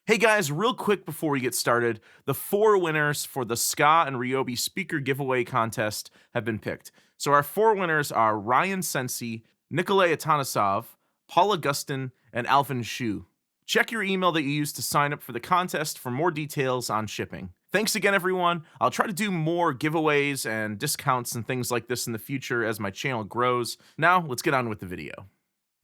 Hey guys, real quick before we get started, the four winners for the Ska and Ryobi speaker giveaway contest have been picked. So our four winners are Ryan Sensi, Nikolay Atanasov, Paul Augustin, and Alvin Shu. Check your email that you used to sign up for the contest for more details on shipping. Thanks again, everyone. I'll try to do more giveaways and discounts and things like this in the future as my channel grows. Now, let's get on with the video.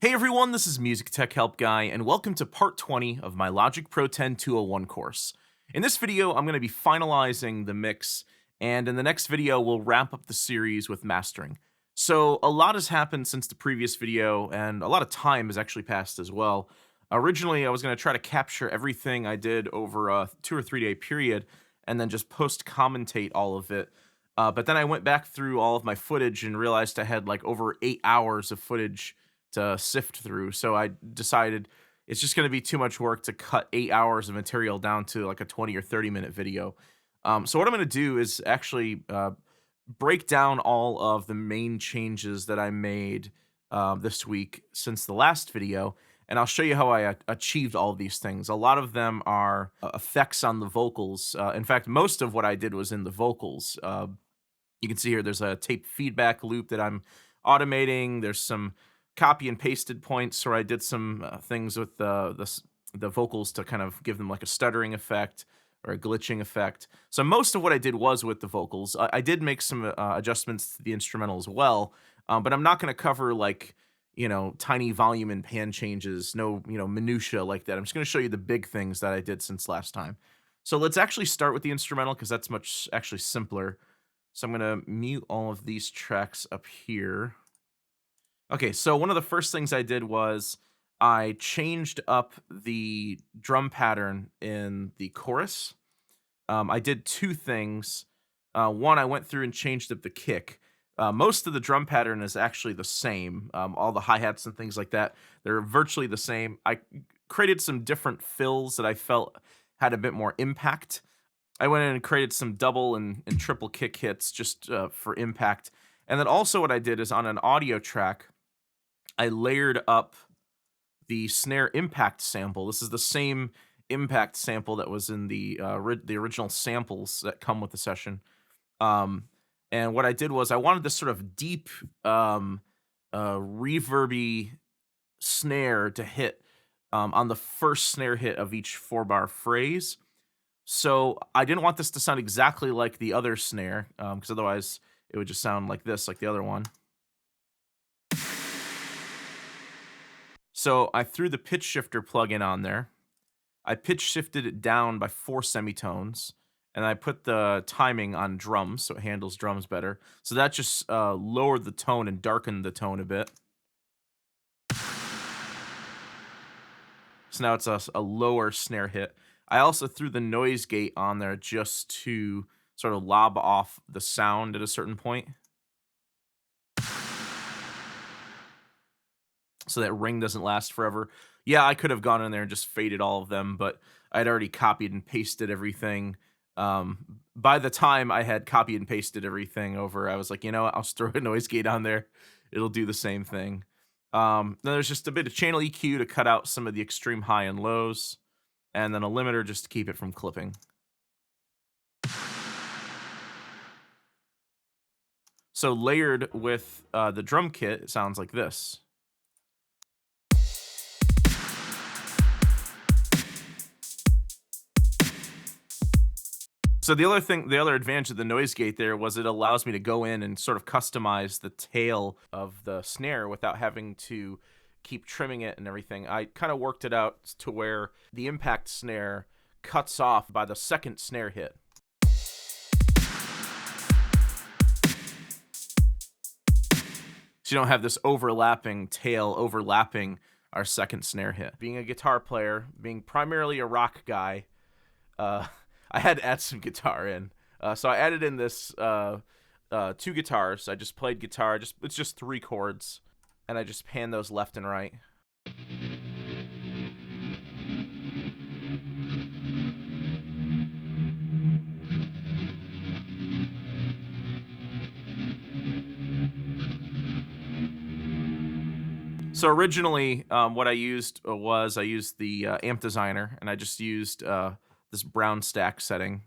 Hey everyone, this is MusicTechHelpGuy, and welcome to part 20 of my Logic Pro 10 201 course. In this video, I'm going to be finalizing the mix, and in the next video, we'll wrap up the series with mastering. So a lot has happened since the previous video, and a lot of time has actually passed as well. Originally, I was going to try to capture everything I did over a 2 or 3 day period, and then just post-commentate all of it. But then I went back through all of my footage and realized I had like over 8 hours of footage to sift through. So I decided it's just going to be too much work to cut 8 hours of material down to like a 20 or 30-minute video. So what I'm going to do is actually break down all of the main changes that I made this week since the last video, and I'll show you how I achieved all of these things. A lot of them are effects on the vocals. In fact, most of what I did was in the vocals. You can see here there's a tape feedback loop that I'm automating. There's some copy and pasted points where I did some things with the vocals to kind of give them like a stuttering effect or a glitching effect. So most of what I did was with the vocals. I did make some adjustments to the instrumental as well, but I'm not going to cover like, tiny volume and pan changes, no, minutia like that. I'm just going to show you the big things that I did since last time. So let's actually start with the instrumental because that's much actually simpler. So I'm going to mute all of these tracks up here. Okay, so one of the first things I did was I changed up the drum pattern in the chorus. I did two things. One, I went through and changed up the kick. Most of the drum pattern is actually the same. All the hi-hats and things like that, they're virtually the same. I created some different fills that I felt had a bit more impact. I went in and created some double and triple kick hits just for impact. And then also what I did is on an audio track, I layered up the snare impact sample. This is the same impact sample that was in the original samples that come with the session. And what I did was I wanted this sort of deep, reverby snare to hit on the first snare hit of each 4-bar phrase. So I didn't want this to sound exactly like the other snare, because otherwise it would just sound like this, like the other one. So I threw the pitch shifter plugin on there. I pitch shifted it down by 4 semitones, and I put the timing on drums so it handles drums better. So that just lowered the tone and darkened the tone a bit. So now it's a lower snare hit. I also threw the noise gate on there just to sort of lob off the sound at a certain point, so that ring doesn't last forever. Yeah, I could have gone in there and just faded all of them, but I'd already copied and pasted everything. By the time I had copied and pasted everything over, I was like, you know what, I'll just throw a noise gate on there. It'll do the same thing. Then there's just a bit of channel EQ to cut out some of the extreme high and lows, and then a limiter just to keep it from clipping. So layered with the drum kit, it sounds like this. So the other advantage of the noise gate there was it allows me to go in and sort of customize the tail of the snare without having to keep trimming it and everything. I kind of worked it out to where the impact snare cuts off by the second snare hit. So you don't have this overlapping tail overlapping our second snare hit. Being a guitar player, being primarily a rock guy, I had to add some guitar in. So I added in this 2 guitars. I just played guitar. It's just 3 chords, and I just pan those left and right. So originally, what I used was I used the amp designer, and I just used this brown stack setting.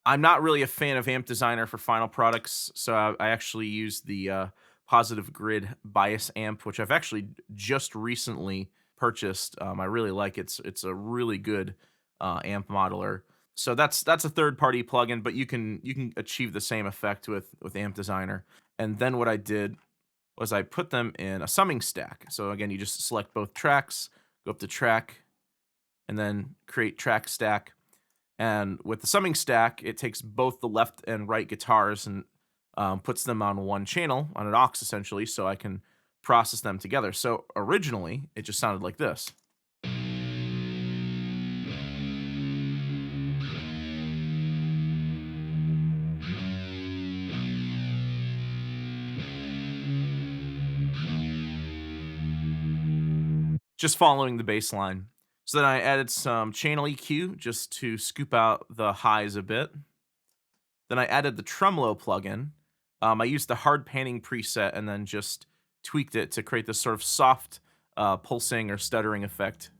I'm not really a fan of amp designer for final products, so I actually used the positive grid bias amp, which I've actually just recently purchased. I really like it. It's a really good amp modeler. So that's a third party plugin, but you can achieve the same effect with amp designer. And then what I did was I put them in a summing stack. So again, you just select both tracks, go up to track, and then create track stack. And with the summing stack, it takes both the left and right guitars and puts them on one channel, on an aux essentially, so I can process them together. So originally, it just sounded like this. Just following the bass line. So then I added some channel EQ just to scoop out the highs a bit. Then I added the Tremolo plugin. I used the hard panning preset and then just tweaked it to create this sort of soft pulsing or stuttering effect.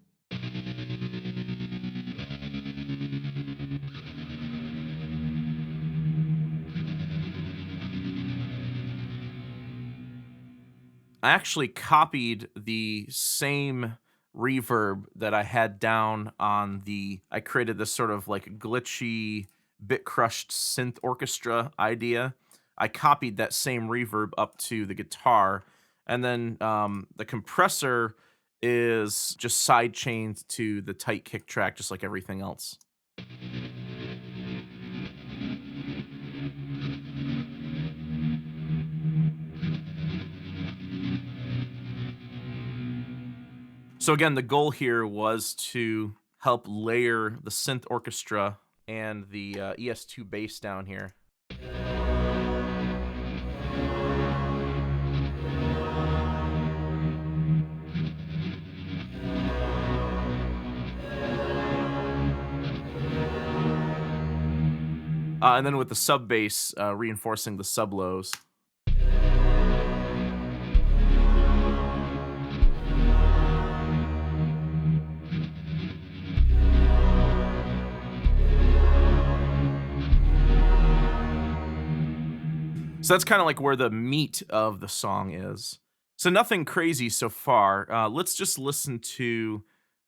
I actually copied the same reverb that I had down on I created this sort of like glitchy, bit crushed synth orchestra idea. I copied that same reverb up to the guitar, and then the compressor is just side chained to the tight kick track, just like everything else. So again, the goal here was to help layer the synth orchestra and the ES2 bass down here. And then with the sub bass, reinforcing the sub lows. So that's kind of like where the meat of the song is. So nothing crazy so far. Let's just listen to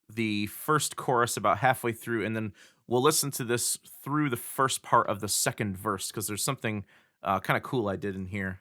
the first chorus about halfway through, and then we'll listen to this through the first part of the second verse, because there's something kind of cool I did in here.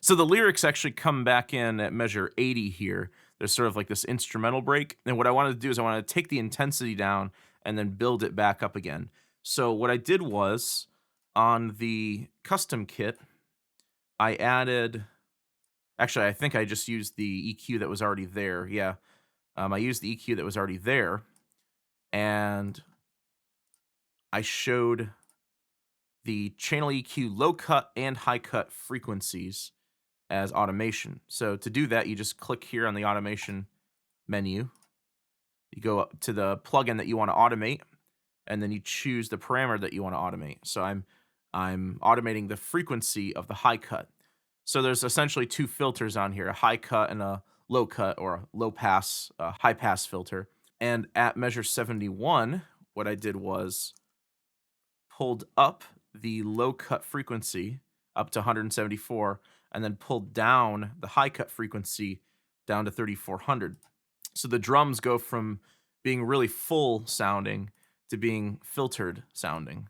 So the lyrics actually come back in at measure 80 here. There's sort of like this instrumental break. And what I wanted to do is I wanted to take the intensity down and then build it back up again. So what I did was, on the custom kit, I added... Actually, I think I just used the EQ that was already there. Yeah, I used the EQ that was already there. And I showed the channel EQ low cut and high cut frequencies as automation. So to do that, you just click here on the automation menu. You go up to the plugin that you want to automate, and then you choose the parameter that you want to automate. So I'm automating the frequency of the high cut. So there's essentially two filters on here, a high cut and a low cut, or a low pass, high pass filter. And at measure 71, what I did was pulled up the low cut frequency up to 174, and then pulled down the high cut frequency down to 3400. So the drums go from being really full sounding to being filtered sounding.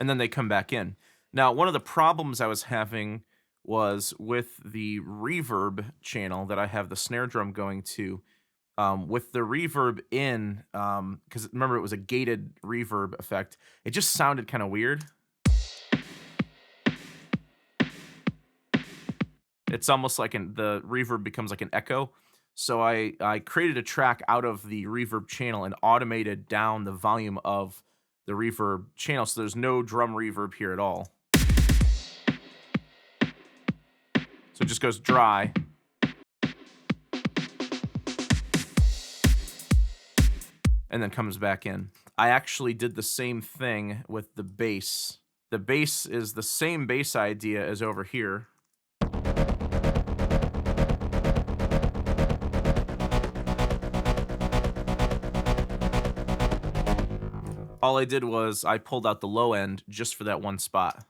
and then they come back in. Now, one of the problems I was having was with the reverb channel that I have the snare drum going to. With the reverb in, because remember it was a gated reverb effect, it just sounded kind of weird. It's almost like the reverb becomes like an echo. So I created a track out of the reverb channel and automated down the volume of the reverb channel, so there's no drum reverb here at all. So it just goes dry. And then comes back in. I actually did the same thing with the bass. The bass is the same bass idea as over here. All I did was I pulled out the low end just for that one spot.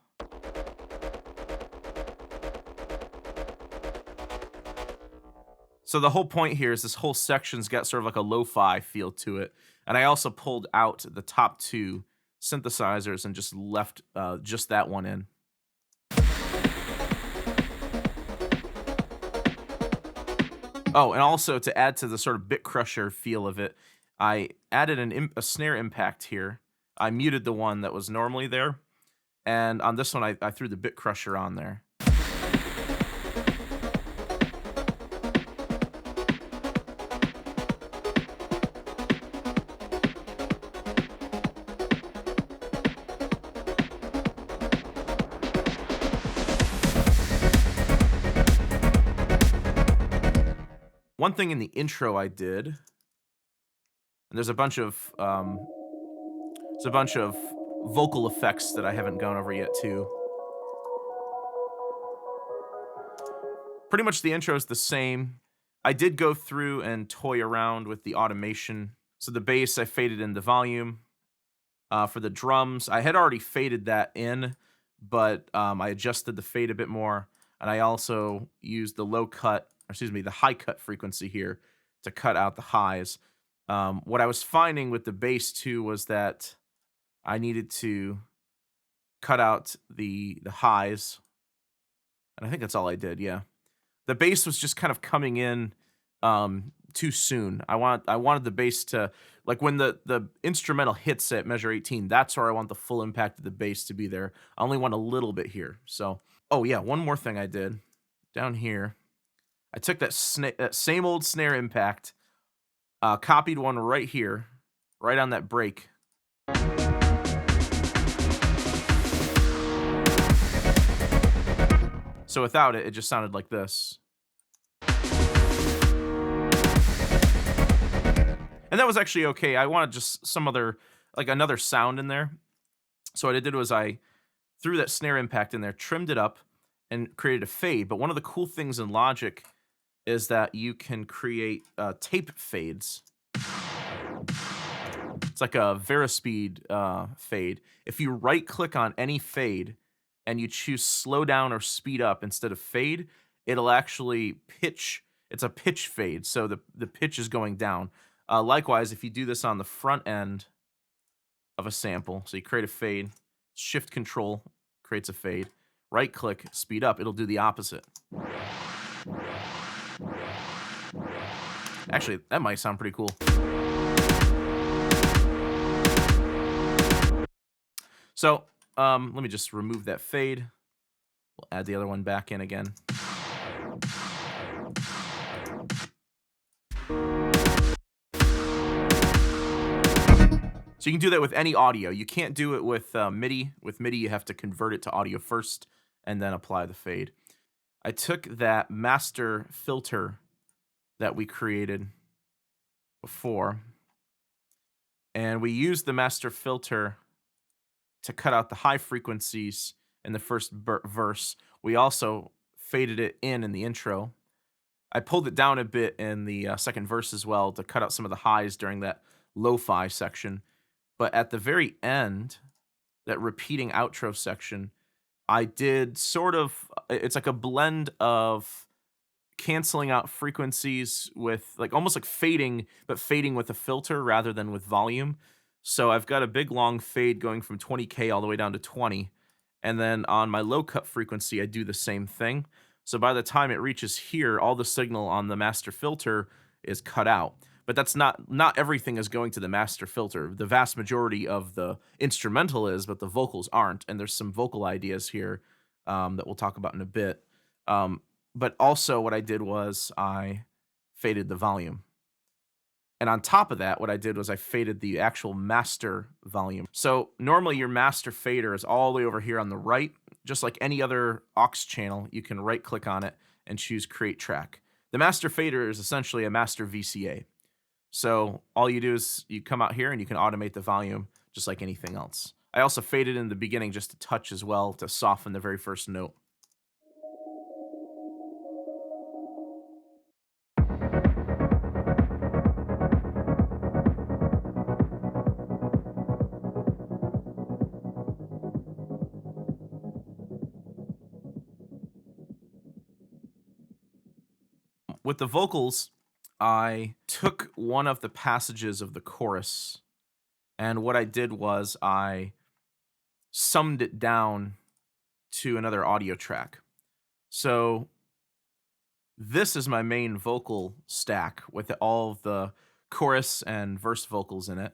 So the whole point here is this whole section's got sort of like a lo-fi feel to it. And I also pulled out the top two synthesizers and just left just that one in. Oh, and also to add to the sort of bit crusher feel of it, I added a snare impact here. I muted the one that was normally there. And on this one, I threw the bit crusher on there. One thing in the intro I did, and there's a bunch of vocal effects that I haven't gone over yet too. Pretty much the intro is the same. I did go through and toy around with the automation. So the bass, I faded in the volume. For the drums, I had already faded that in, but I adjusted the fade a bit more, and I also used the the high cut frequency here to cut out the highs. What I was finding with the bass too was that I needed to cut out the highs, and I think that's all I did. Yeah, the bass was just kind of coming in too soon. I wanted the bass to, like, when the instrumental hits at measure 18, that's where I want the full impact of the bass to be there. I only want a little bit here. So, oh yeah, one more thing I did down here. I took that same old snare impact, copied one right here, right on that break. So without it, it just sounded like this. And that was actually okay. I wanted just some other, like another sound in there. So what I did was I threw that snare impact in there, trimmed it up, and created a fade. But one of the cool things in Logic is that you can create tape fades. It's like a Verispeed fade. If you right-click on any fade and you choose slow down or speed up instead of fade, it'll actually pitch. It's a pitch fade, so the pitch is going down. Likewise, if you do this on the front end of a sample, so you create a fade, Shift Control creates a fade, right-click, speed up, it'll do the opposite. Actually, that might sound pretty cool. So, let me just remove that fade. We'll add the other one back in again. So you can do that with any audio. You can't do it with MIDI. With MIDI, you have to convert it to audio first and then apply the fade. I took that master filter that we created before, and we used the master filter to cut out the high frequencies in the first verse. We also faded it in the intro. I pulled it down a bit in the second verse as well to cut out some of the highs during that lo-fi section. But at the very end, that repeating outro section, I did sort of, it's like a blend of canceling out frequencies with, like, almost like fading, but fading with a filter rather than with volume. So I've got a big long fade going from 20K all the way down to 20. And then on my low cut frequency, I do the same thing. So by the time it reaches here, all the signal on the master filter is cut out. But that's not everything is going to the master filter. The vast majority of the instrumental is, but the vocals aren't. And there's some vocal ideas here that we'll talk about in a bit. But also what I did was I faded the volume. And on top of that, what I did was I faded the actual master volume. So normally your master fader is all the way over here on the right. Just like any other aux channel, you can right click on it and choose create track. The master fader is essentially a master VCA. So all you do is you come out here and you can automate the volume just like anything else. I also faded in the beginning just a touch as well to soften the very first note. With the vocals, I took one of the passages of the chorus, and what I did was I summed it down to another audio track. So this is my main vocal stack with all of the chorus and verse vocals in it.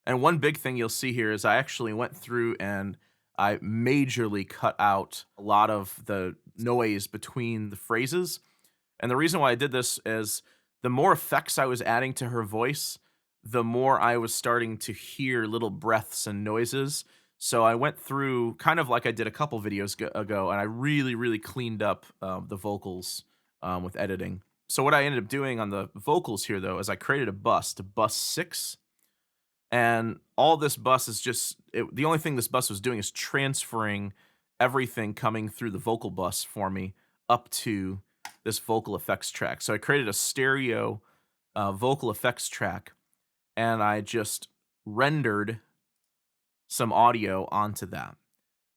And one big thing you'll see here is I actually went through and I majorly cut out a lot of the noise between the phrases. And the reason why I did this is the more effects I was adding to her voice, the more I was starting to hear little breaths and noises. So I went through kind of like I did a couple videos ago, and I really, really cleaned up the vocals with editing. So what I ended up doing on the vocals here, though, is I created a bus to bus 6. And all this bus is just, the only thing this bus was doing is transferring everything coming through the vocal bus for me up to this vocal effects track. So I created a stereo vocal effects track, and I just rendered some audio onto that.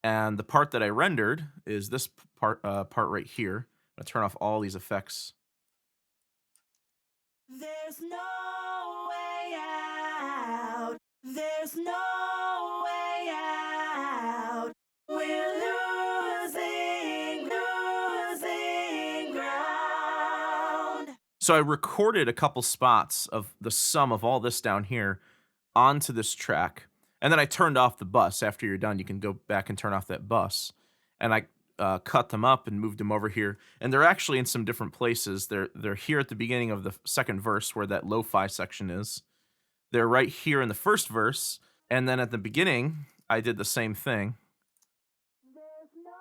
And the part that I rendered is this part right here. I'm gonna turn off all these effects. There's no way out. There's no way out. We're losing ground. So I recorded a couple spots of the sum of all this down here onto this track. And then I turned off the bus. After you're done, you can go back and turn off that bus. And I cut them up and moved them over here. And they're actually in some different places. They're here at the beginning of the second verse where that lo-fi section is. They're right here in the first verse. And then at the beginning, I did the same thing. There's no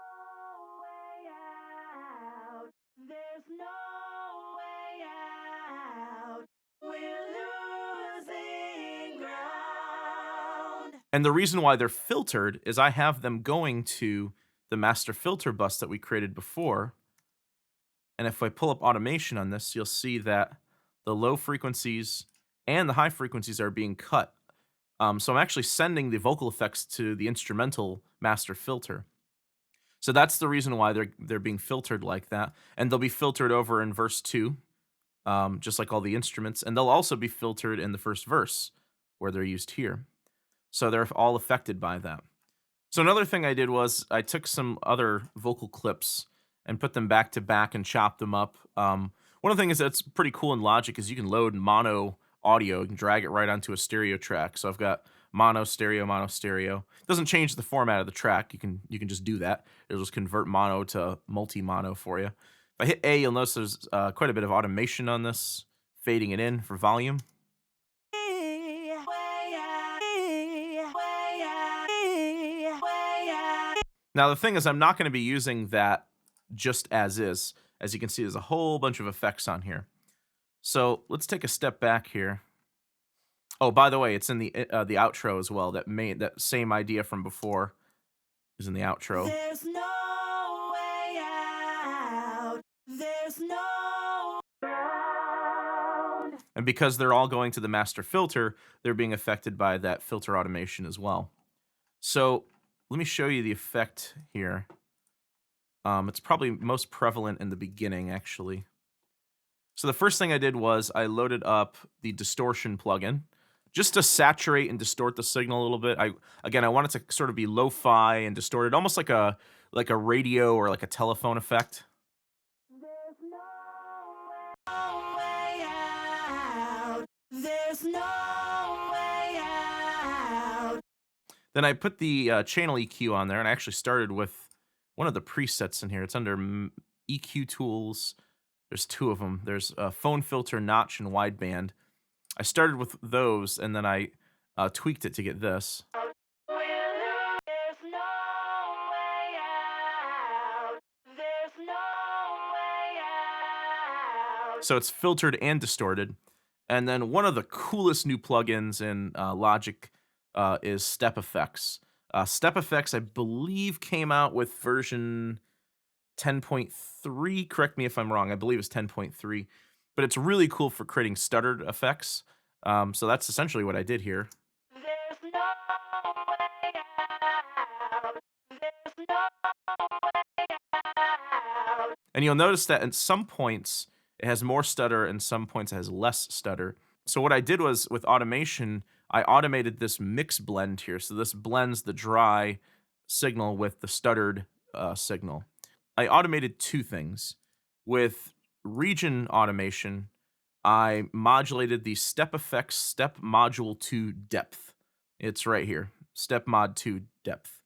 way out. There's no way out. We're losing ground. And the reason why they're filtered is I have them going to the master filter bus that we created before. And if I pull up automation on this, you'll see that the low frequencies and the high frequencies are being cut. So I'm actually sending the vocal effects to the instrumental master filter. So that's the reason why they're being filtered like that. And they'll be filtered over in verse 2, just like all the instruments. And they'll also be filtered in the first verse where they're used here. So they're all affected by that. So another thing I did was I took some other vocal clips and put them back to back and chopped them up. One of the things that's pretty cool in Logic is you can load mono audio. You can drag it right onto a stereo track. So I've got mono, stereo, mono, stereo. It doesn't change the format of the track. You can just do that. It'll just convert mono to multi-mono for you. If I hit A, you'll notice there's quite a bit of automation on this, fading it in for volume. Now, the thing is, I'm not going to be using that just as is. As you can see, there's a whole bunch of effects on here. So let's take a step back here. Oh, by the way, it's in the outro as well. That same idea from before is in the outro. There's no way out. There's no ground. And because they're all going to the master filter, they're being affected by that filter automation as well. So let me show you the effect here. It's probably most prevalent in the beginning, actually. So the first thing I did was I loaded up the Distortion plugin. just to saturate and distort the signal a little bit. I want it to sort of be lo-fi and distorted, almost like a radio or like a telephone effect. There's no way out. There's no way out. Then I put the channel EQ on there, and I actually started with one of the presets in here. It's under EQ tools. There's two of them. There's phone filter, notch, and wideband. I started with those, and then I tweaked it to get this. There's no way out. There's no way out. So it's filtered and distorted. And then one of the coolest new plugins in Logic is Step Effects. Step Effects, I believe, came out with version 10.3. Correct me if I'm wrong. I believe it's 10.3. But it's really cool for creating stuttered effects. So that's essentially what I did here. There's no way out. There's no way out. And you'll notice that at some points it has more stutter and some points it has less stutter. So what I did was with automation, I automated this mix blend here. So this blends the dry signal with the stuttered signal. I automated two things. With region automation, I modulated the step effects step module to depth. It's right here, step mod to depth.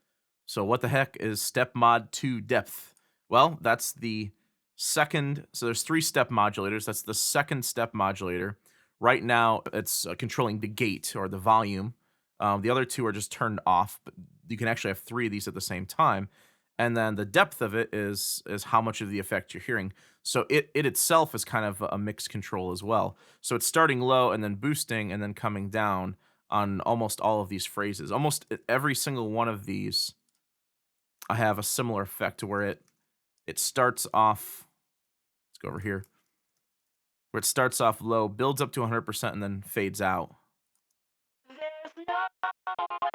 So what the heck is step mod to depth? Well, that's the second, so there's 3 step modulators. That's the second step modulator. Right now, it's controlling the gate or the volume. The other 2 are just turned off, but you can actually have 3 of these at the same time. And then the depth of it is how much of the effect you're hearing. So it itself is kind of a mix control as well. So it's starting low and then boosting and then coming down on almost all of these phrases. Almost every single one of these, I have a similar effect to where it starts off, let's go over here, where it starts off low, builds up to 100%, and then fades out. There's no way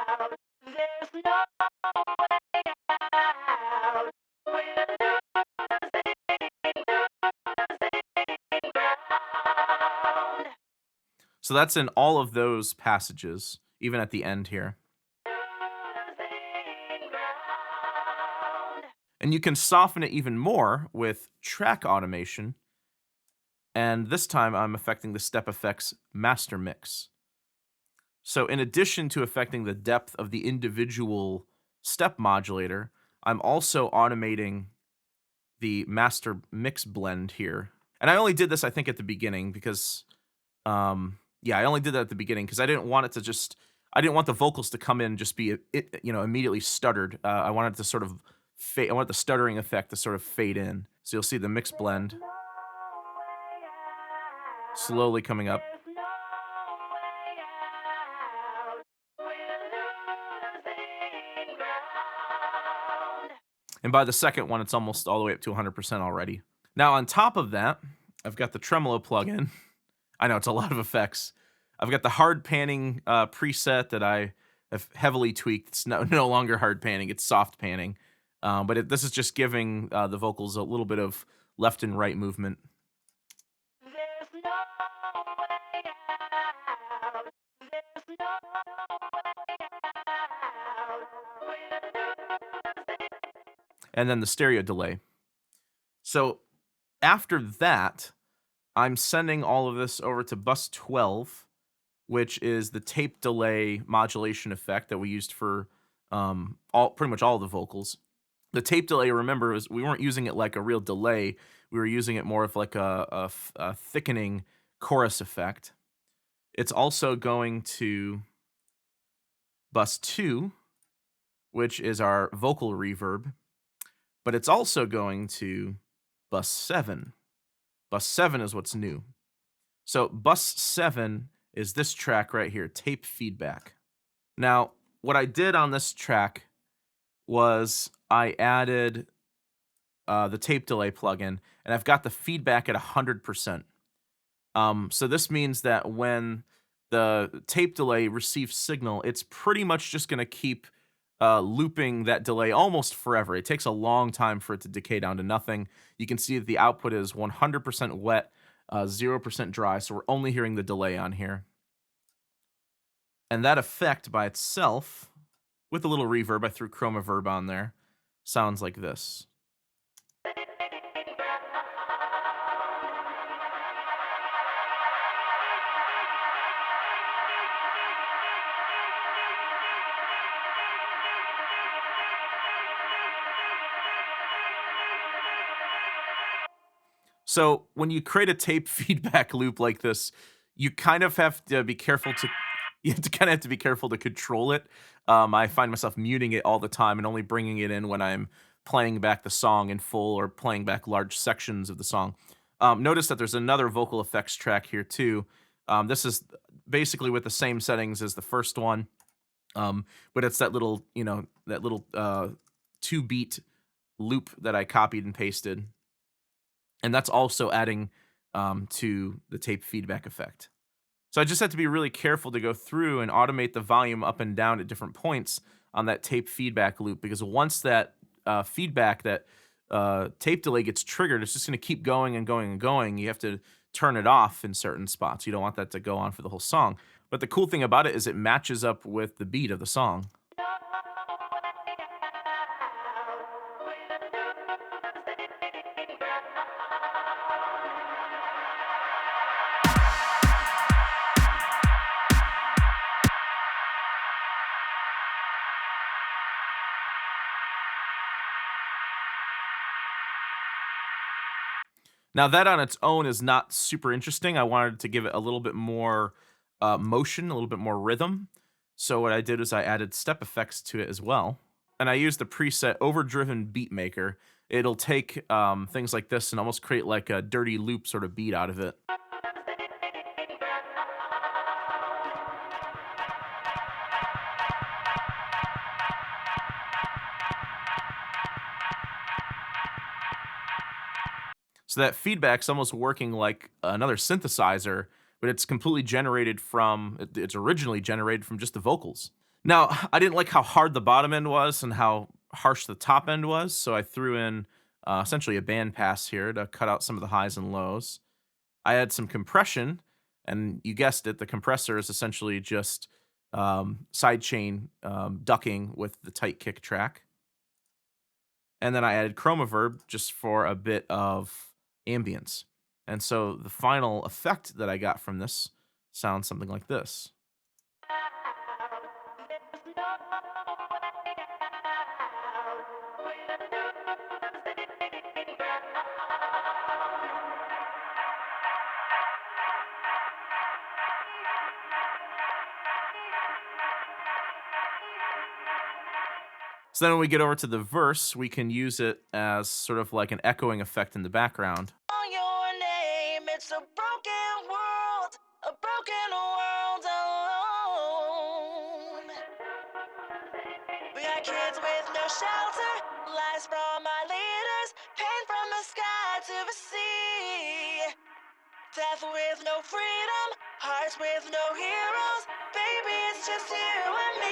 out. There's no way out. We're losing ground. So that's in all of those passages, even at the end here. Losing ground. And you can soften it even more with track automation. And this time I'm affecting the step effects master mix. So in addition to affecting the depth of the individual step modulator, I'm also automating the master mix blend here. And I only did this, I think, at the beginning because, I only did that at the beginning because I didn't want it to just, I didn't want the vocals to come in and just be, immediately stuttered. I wanted to sort of fade, I wanted the stuttering effect to sort of fade in. So you'll see the mix blend No way out. slowly coming up. There's no way out. We're losing ground. And by the second one, it's almost all the way up to 100% already. Now, on top of that, I've got the Tremolo plugin. I know it's a lot of effects. I've got the hard panning preset that I have heavily tweaked. It's no longer hard panning, it's soft panning. But this is just giving the vocals a little bit of left and right movement. There's no way out. There's no way out. We're losing. And then the stereo delay. So after that, I'm sending all of this over to bus 12, which is the tape delay modulation effect that we used for pretty much all the vocals. The tape delay, remember, is we weren't using it like a real delay. We were using it more of like a thickening chorus effect. It's also going to bus 2, which is our vocal reverb, but it's also going to bus 7. Bus 7 is what's new. So bus 7 is this track right here, tape feedback. Now, what I did on this track was I added the tape delay plugin, and I've got the feedback at 100%. So this means that when the tape delay receives signal, it's pretty much just going to keep looping that delay almost forever. It takes a long time for it to decay down to nothing. You can see that the output is 100% wet 0% dry, so we're only hearing the delay on here. And that effect by itself, with a little reverb, I threw chroma verb on there, sounds like this. So when you create a tape feedback loop like this, you kind of have to be careful to be careful to control it. I find myself muting it all the time and only bringing it in when I'm playing back the song in full or playing back large sections of the song. Notice that there's another vocal effects track here too. This is basically with the same settings as the first one, but it's that little, that little 2-beat loop that I copied and pasted. And that's also adding to the tape feedback effect. So I just have to be really careful to go through and automate the volume up and down at different points on that tape feedback loop, because once that feedback, that tape delay gets triggered, it's just going to keep going and going and going. You have to turn it off in certain spots. You don't want that to go on for the whole song. But the cool thing about it is it matches up with the beat of the song. Now, that on its own is not super interesting. I wanted to give it a little bit more motion, a little bit more rhythm. So what I did is I added step effects to it as well. And I used the preset Overdriven Beat Maker. It'll take things like this and almost create like a dirty loop sort of beat out of it. So that feedback's almost working like another synthesizer, but it's completely generated from, it's originally generated from just the vocals. Now, I didn't like how hard the bottom end was and how harsh the top end was, so I threw in essentially a bandpass here to cut out some of the highs and lows. I had some compression, and you guessed it, the compressor is essentially just sidechain ducking with the tight kick track. And then I added chroma verb just for a bit of ambience. And so the final effect that I got from this sounds something like this. So then when we get over to the verse, we can use it as sort of like an echoing effect in the background. Your name, it's a broken world alone. We got kids with no shelter, lies from our leaders, pain from the sky to the sea. Death with no freedom, hearts with no heroes, baby, it's just you and me.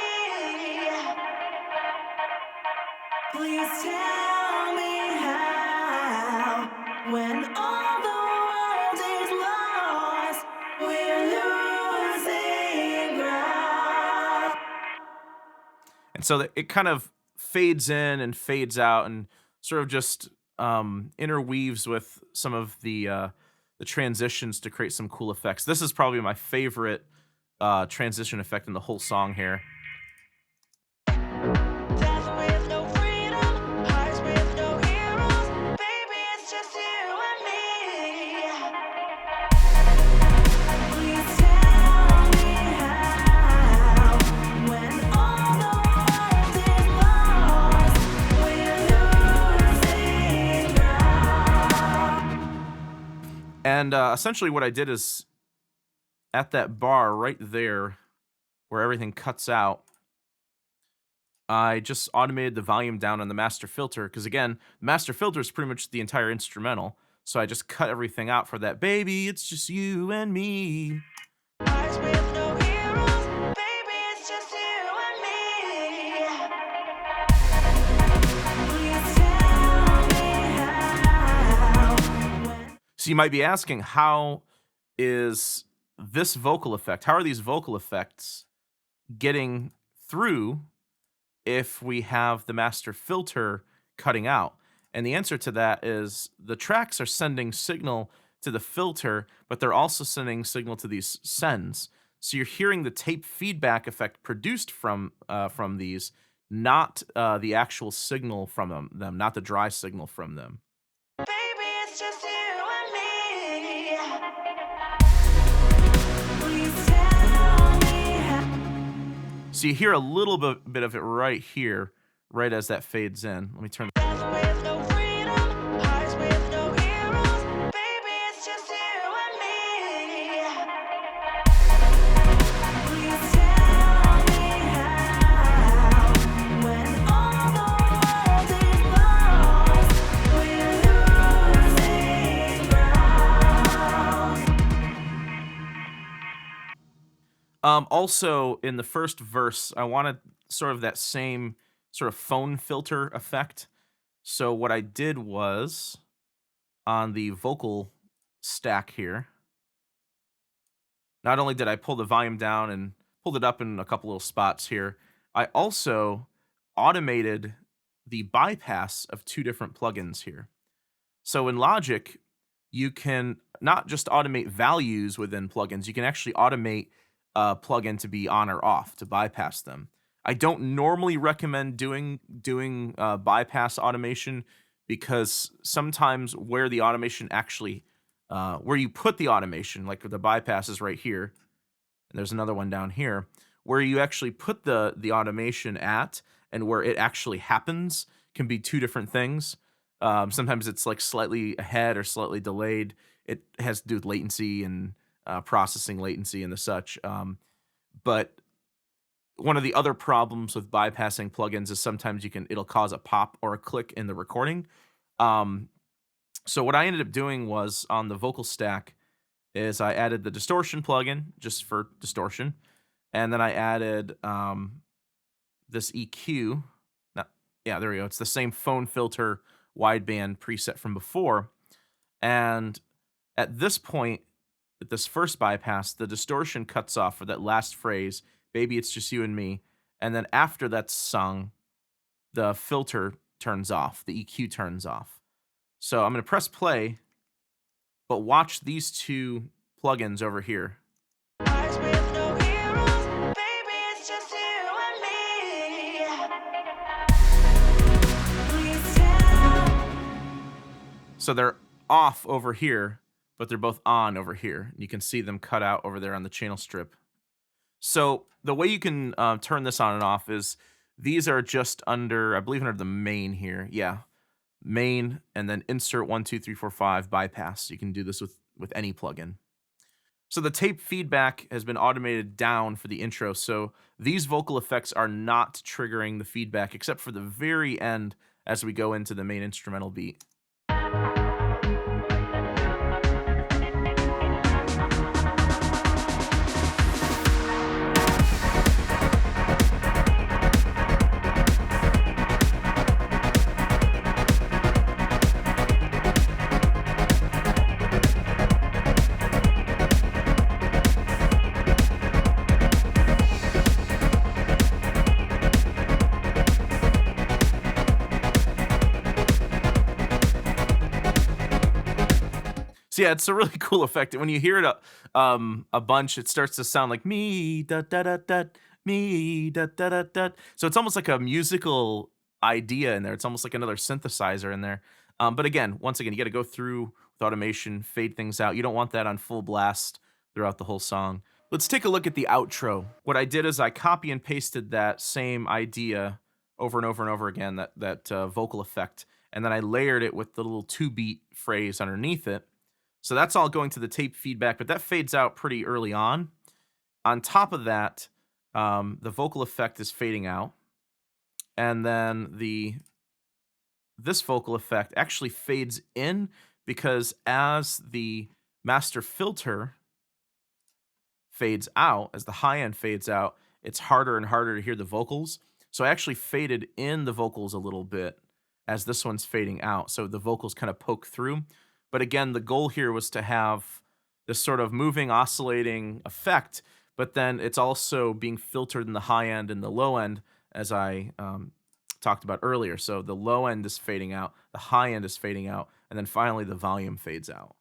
Please tell me how, when all the world is lost, we're losing ground. And so it kind of fades in and fades out and sort of just interweaves with some of the transitions to create some cool effects. This is probably my favorite transition effect in the whole song here. Death with no freedom, hearts with no heroes, baby, it's just you and me. Please tell me how, when all the world is lost, we're losing ground. And essentially what I did is at that bar right there where everything cuts out, I just automated the volume down on the master filter, because again, the master filter is pretty much the entire instrumental. So I just cut everything out for that, baby, it's just you and me. Hearts with no heroes, baby, it's just you and me. Please tell me how. So you might be asking, how is this vocal effect? How are these vocal effects getting through if we have the master filter cutting out? And the answer to that is the tracks are sending signal to the filter, but they're also sending signal to these sends. So you're hearing the tape feedback effect produced from these, not the actual signal from them, not the dry signal from them. Baby, it's just you and me. Please tell me how. So you hear a little bit of it right here, right as that fades in. Let me turn. With no freedom, hearts with no heroes. Baby, it's just you and me. Please tell me how. When all the world is lost, we're losing ground. Also, in the first verse, I wanted sort of that same sort of phone filter effect. So what I did was on the vocal stack here, not only did I pull the volume down and pulled it up in a couple little spots here, I also automated the bypass of two different plugins here. So in Logic, you can not just automate values within plugins, you can actually automate a plugin to be on or off to bypass them. I don't normally recommend doing bypass automation because sometimes where the automation actually where you put the automation, like the bypass is right here, and there's another one down here, where you actually put the automation at and where it actually happens can be two different things. Sometimes it's like slightly ahead or slightly delayed. It has to do with latency and processing latency and the such. But one of the other problems with bypassing plugins is sometimes it'll cause a pop or a click in the recording. So what I ended up doing was on the vocal stack is I added the distortion plugin just for distortion, and then I added this EQ. Yeah, there we go. It's the same phone filter wideband preset from before. And at this point, at this first bypass, the distortion cuts off for that last phrase, "Baby, it's just you and me." And then after that's sung, the filter turns off, the EQ turns off. So I'm going to press play, but watch these two plugins over here. Hearts with no heroes. Baby, it's just you and me. Please tell. So they're off over here, but they're both on over here. You can see them cut out over there on the channel strip. So the way you can turn this on and off is these are just under, I believe, under the main here. Yeah, main, and then insert 1, 2, 3, 4, 5 bypass. You can do this with any plugin. So the tape feedback has been automated down for the intro. So these vocal effects are not triggering the feedback except for the very end as we go into the main instrumental beat. So yeah, it's a really cool effect. When you hear it a bunch, it starts to sound like me da da da da, me da da da da. So it's almost like a musical idea in there. It's almost like another synthesizer in there. But again, once again, you got to go through with automation, fade things out. You don't want that on full blast throughout the whole song. Let's take a look at the outro. What I did is I copy and pasted that same idea over and over and over again, that vocal effect, and then I layered it with the little 2-beat phrase underneath it. So that's all going to the tape feedback, but that fades out pretty early on. On top of that, the vocal effect is fading out. And then this vocal effect actually fades in because as the master filter fades out, as the high end fades out, it's harder and harder to hear the vocals. So I actually faded in the vocals a little bit as this one's fading out. So the vocals kind of poke through. But again, the goal here was to have this sort of moving, oscillating effect, but then it's also being filtered in the high end and the low end, as I talked about earlier. So the low end is fading out, the high end is fading out, and then finally the volume fades out.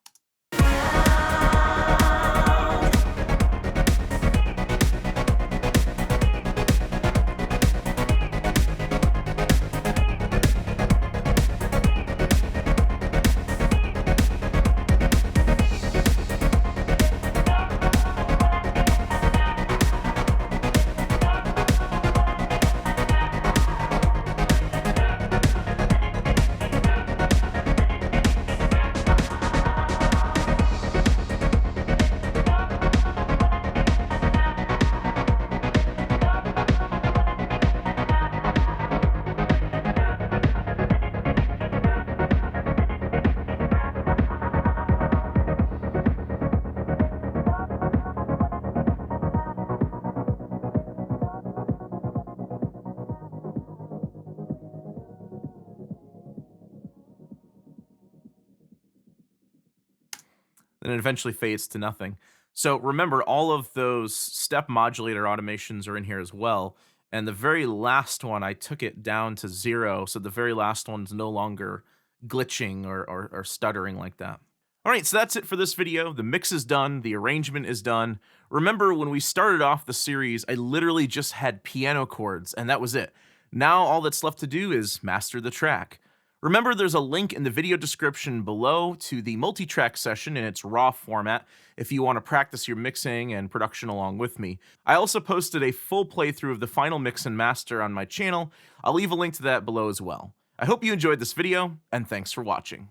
And it eventually fades to nothing. So remember, all of those step modulator automations are in here as well. And the very last one, I took it down to 0. So the very last one's no longer glitching or stuttering like that. All right, so that's it for this video. The mix is done. The arrangement is done. Remember, when we started off the series, I literally just had piano chords, and that was it. Now all that's left to do is master the track. Remember, there's a link in the video description below to the multi-track session in its raw format if you want to practice your mixing and production along with me. I also posted a full playthrough of the final mix and master on my channel. I'll leave a link to that below as well. I hope you enjoyed this video, and thanks for watching.